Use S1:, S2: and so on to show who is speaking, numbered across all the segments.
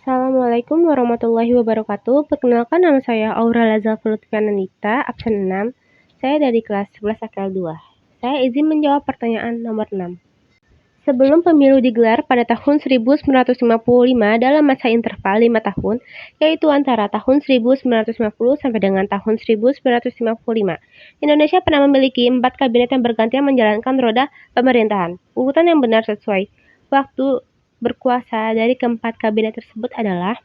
S1: Assalamualaikum warahmatullahi wabarakatuh. Perkenalkan, nama saya Aura Lazal Lutfianita, absen 6. Saya dari kelas 11 AKL 2. Saya izin menjawab pertanyaan nomor 6. Sebelum pemilu digelar pada tahun 1955 dalam masa interval 5 tahun, yaitu antara tahun 1950 sampai dengan tahun 1955, Indonesia pernah memiliki 4 kabinet yang bergantian menjalankan roda pemerintahan. Urutan yang benar sesuai waktu berkuasa dari keempat kabinet tersebut adalah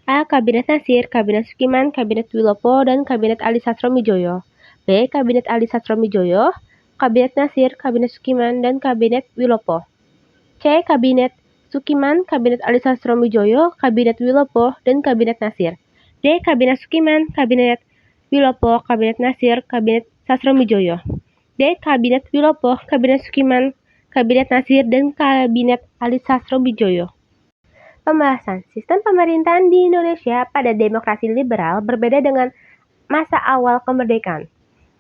S1: A. Kabinet Nasir, Kabinet Sukiman, Kabinet Wilopo, dan Kabinet Ali Sastromijoyo. B. Kabinet Ali Sastromijoyo, Kabinet Nasir, Kabinet Sukiman, dan Kabinet Wilopo. C. Kabinet Sukiman, Kabinet Ali Sastromijoyo, Kabinet Wilopo, dan Kabinet Nasir. D. Kabinet Sukiman, Kabinet Wilopo, Kabinet Nasir, Kabinet Sastromijoyo. D. Kabinet Wilopo, Kabinet Sukiman, Kabinet Nasir, dan Kabinet Ali Sastromijoyo. Pembahasan sistem pemerintahan di Indonesia pada demokrasi liberal berbeda dengan masa awal kemerdekaan.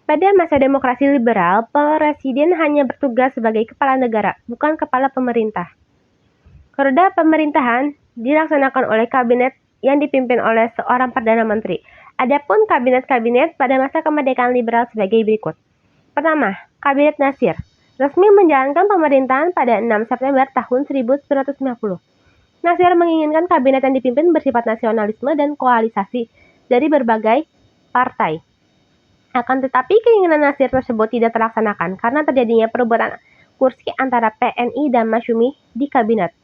S1: Pada masa demokrasi liberal, presiden hanya bertugas sebagai kepala negara, bukan kepala pemerintah. Roda pemerintahan dilaksanakan oleh kabinet yang dipimpin oleh seorang perdana menteri. Adapun kabinet-kabinet pada masa kemerdekaan liberal sebagai berikut. Pertama, Kabinet Nasir resmi menjalankan pemerintahan pada 6 September tahun 1950. Nasir menginginkan kabinet yang dipimpin bersifat nasionalisme dan koalisasi dari berbagai partai. Akan tetapi keinginan Nasir tersebut tidak terlaksanakan karena terjadinya perebutan kursi antara PNI dan Masyumi di kabinet.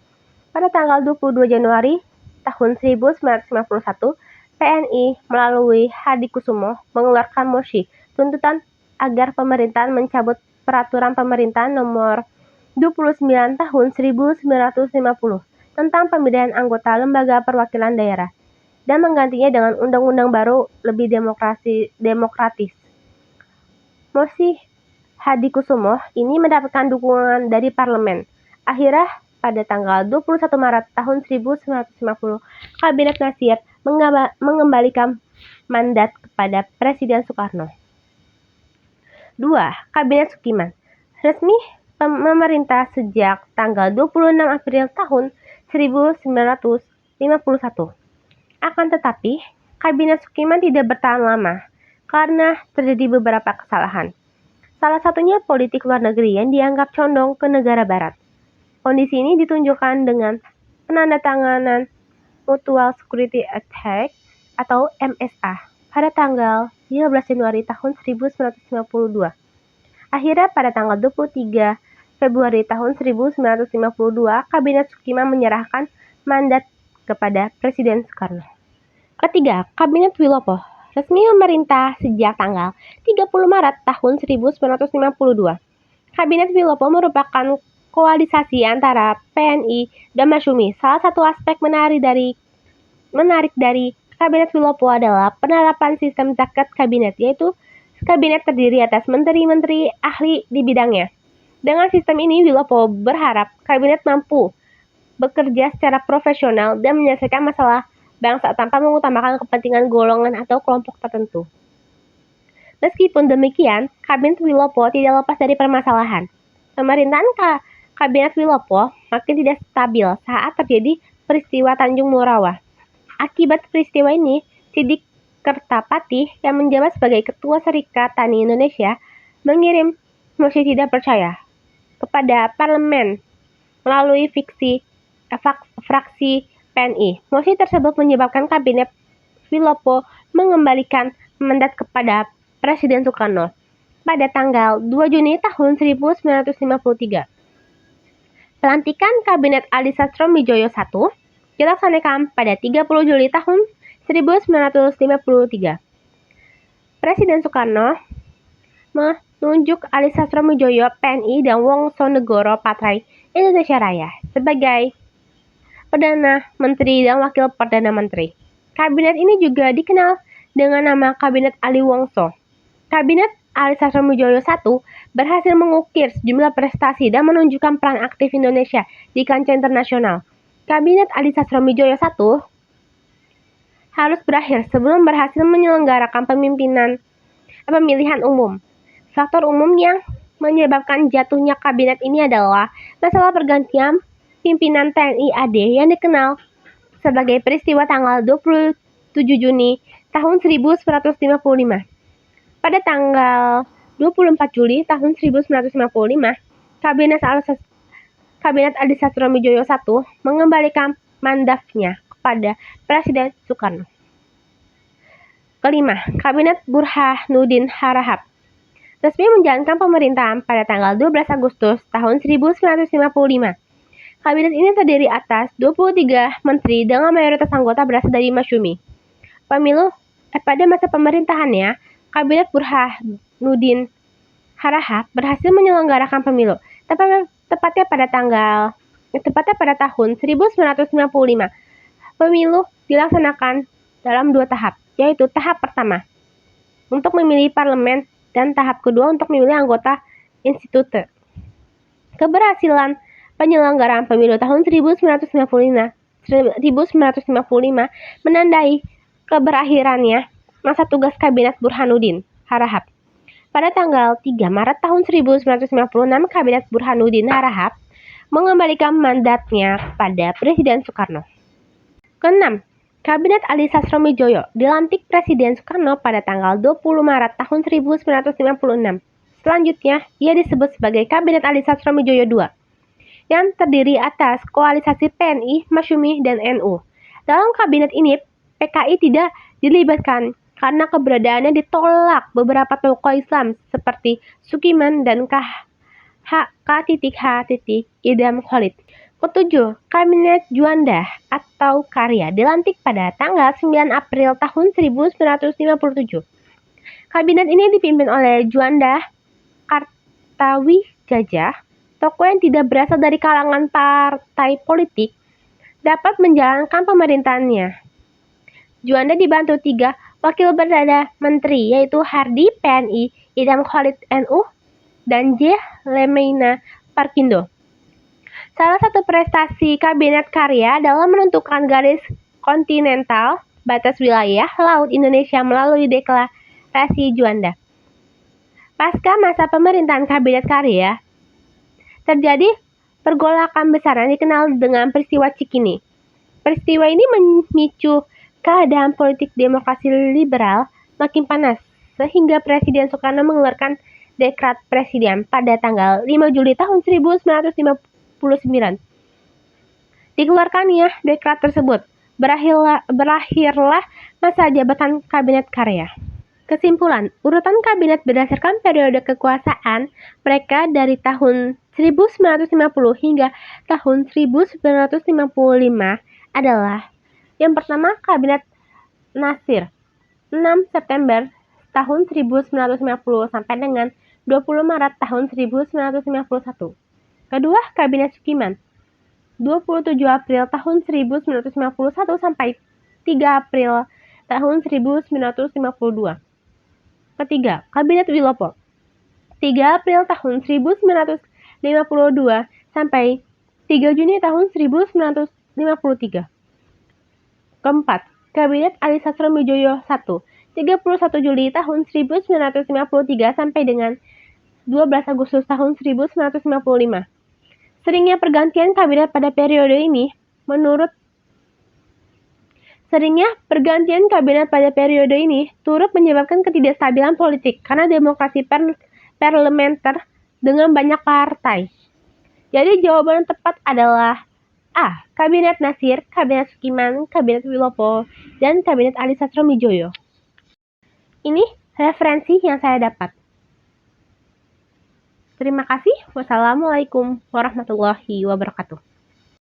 S1: Pada tanggal 22 Januari tahun 1951, PNI melalui Hadikusumo mengeluarkan mosi tuntutan agar pemerintahan mencabut Peraturan Pemerintahan Nomor 29 Tahun 1950 tentang pemilihan anggota Lembaga Perwakilan Daerah dan menggantinya dengan undang-undang baru lebih demokratis. Mosi Hadikusumo ini mendapatkan dukungan dari parlemen. Akhirnya pada tanggal 21 Maret tahun 1950, Kabinet Nasir mengembalikan mandat kepada Presiden Soekarno. 2. Kabinet Sukiman resmi memerintah sejak tanggal 26 April tahun 1951. Akan tetapi, Kabinet Sukiman tidak bertahan lama karena terjadi beberapa kesalahan. Salah satunya politik luar negeri yang dianggap condong ke negara barat. Kondisi ini ditunjukkan dengan penandatanganan Mutual Security Acts atau MSA pada tanggal 15 Januari tahun 1952. Akhirnya pada tanggal 23 Februari tahun 1952, Kabinet Sukiman menyerahkan mandat kepada Presiden Soekarno. Ketiga, Kabinet Wilopo resmi memerintah sejak tanggal 30 Maret tahun 1952. Kabinet Wilopo merupakan koalisasi antara PNI dan Masyumi. Salah satu aspek menarik dari Kabinet Wilopo adalah penerapan sistem zakat kabinet, yaitu kabinet terdiri atas menteri-menteri ahli di bidangnya. Dengan sistem ini, Wilopo berharap kabinet mampu bekerja secara profesional dan menyelesaikan masalah bangsa tanpa mengutamakan kepentingan golongan atau kelompok tertentu. Meskipun demikian, Kabinet Wilopo tidak lepas dari permasalahan. Pemerintahan Kabinet Wilopo makin tidak stabil saat terjadi peristiwa Tanjung Morawa. Akibat peristiwa ini, Sidik Kertapati yang menjabat sebagai Ketua Serikat Tani Indonesia mengirim mosi tidak percaya kepada parlemen melalui fraksi PNI. Mosi tersebut menyebabkan Kabinet Wilopo mengembalikan mandat kepada Presiden Soekarno pada tanggal 2 Juni tahun 1953. Pelantikan Kabinet Ali Sastromijoyo I dilaksanakan pada 30 Juli tahun 1953. Presiden Soekarno menunjuk Ali Sastromijoyo PNI dan Wongsonegoro Patrai Indonesia Raya sebagai Perdana Menteri dan Wakil Perdana Menteri. Kabinet ini juga dikenal dengan nama Kabinet Ali Wongso. Kabinet Ali Sastromijoyo I berhasil mengukir sejumlah prestasi dan menunjukkan peran aktif Indonesia di kancah internasional. Kabinet Ali Sastromijoyo I harus berakhir sebelum berhasil menyelenggarakan pemilihan umum. Faktor umum yang menyebabkan jatuhnya kabinet ini adalah masalah pergantian pimpinan TNI AD yang dikenal sebagai peristiwa tanggal 27 Juni tahun 1955. Pada tanggal 24 Juli tahun 1955, Kabinet Adi Satromijoyo I mengembalikan mandatnya kepada Presiden Soekarno. Kelima, Kabinet Burhanuddin Harahap resmi menjalankan pemerintahan pada tanggal 12 Agustus tahun 1955. Kabinet ini terdiri atas 23 menteri dengan mayoritas anggota berasal dari Masyumi. Pada masa pemerintahannya, Kabinet Burhanuddin Harahap berhasil menyelenggarakan pemilu, tepatnya pada tahun 1955. Pemilu dilaksanakan dalam 2 tahap, yaitu tahap pertama untuk memilih parlemen dan tahap kedua untuk memilih anggota institute. Keberhasilan penyelenggaraan pemilu tahun 1955 menandai keberakhirannya masa tugas Kabinet Burhanuddin Harahap. Pada tanggal 3 Maret tahun 1956, Kabinet Burhanuddin Harahap mengembalikan mandatnya pada Presiden Soekarno. Keenam, Kabinet Adi Satromijoyo dilantik Presiden Soekarno pada tanggal 20 Maret tahun 1956. Selanjutnya, ia disebut sebagai Kabinet Adi Satromijoyo II, yang terdiri atas koalisasi PNI, Masyumi, dan NU. Dalam kabinet ini, PKI tidak dilibatkan karena keberadaannya ditolak beberapa tokoh Islam seperti Sukiman dan K.H. Idam Khalid. Ketujuh, Kabinet Juanda atau Karya dilantik pada tanggal 9 April tahun 1957. Kabinet ini dipimpin oleh Juanda Kartawijaya, tokoh yang tidak berasal dari kalangan partai politik, dapat menjalankan pemerintahannya. Juanda dibantu 3 wakil perdana menteri, yaitu Hardi PNI, Idam Khalid NU, dan J. Lemeina Parkindo. Salah satu prestasi Kabinet Karya adalah menentukan garis kontinental batas wilayah laut Indonesia melalui Deklarasi Juanda. Pasca masa pemerintahan Kabinet Karya, terjadi pergolakan besar yang dikenal dengan peristiwa Cikini. Peristiwa ini memicu keadaan politik demokrasi liberal makin panas, sehingga Presiden Soekarno mengeluarkan Dekret Presiden pada tanggal 5 Juli tahun 1959. Dikeluarkannya dekret tersebut, berakhirlah masa jabatan Kabinet Karya. Kesimpulan, urutan kabinet berdasarkan periode kekuasaan mereka dari tahun 1950 hingga tahun 1955 adalah: yang pertama, Kabinet Nasir 6 September tahun 1950 sampai dengan 20 Maret tahun 1951. Kedua, Kabinet Sukiman 27 April tahun 1951 sampai 3 April tahun 1952. Ketiga, Kabinet Wilopo 3 April tahun 1952 sampai 3 Juni tahun 1953. Keempat, Kabinet Adi Satromijoyo I 31 Juli tahun 1953 sampai dengan 12 Agustus tahun 1955. Seringnya pergantian kabinet pada periode ini turut menyebabkan ketidakstabilan politik karena demokrasi parlementer dengan banyak partai. Jadi jawaban yang tepat adalah A. Kabinet Nasir, Kabinet Sukiman, Kabinet Wilopo, dan Kabinet Adi Satromijoyo. Ini referensi yang saya dapat. Terima kasih. Wassalamualaikum warahmatullahi wabarakatuh.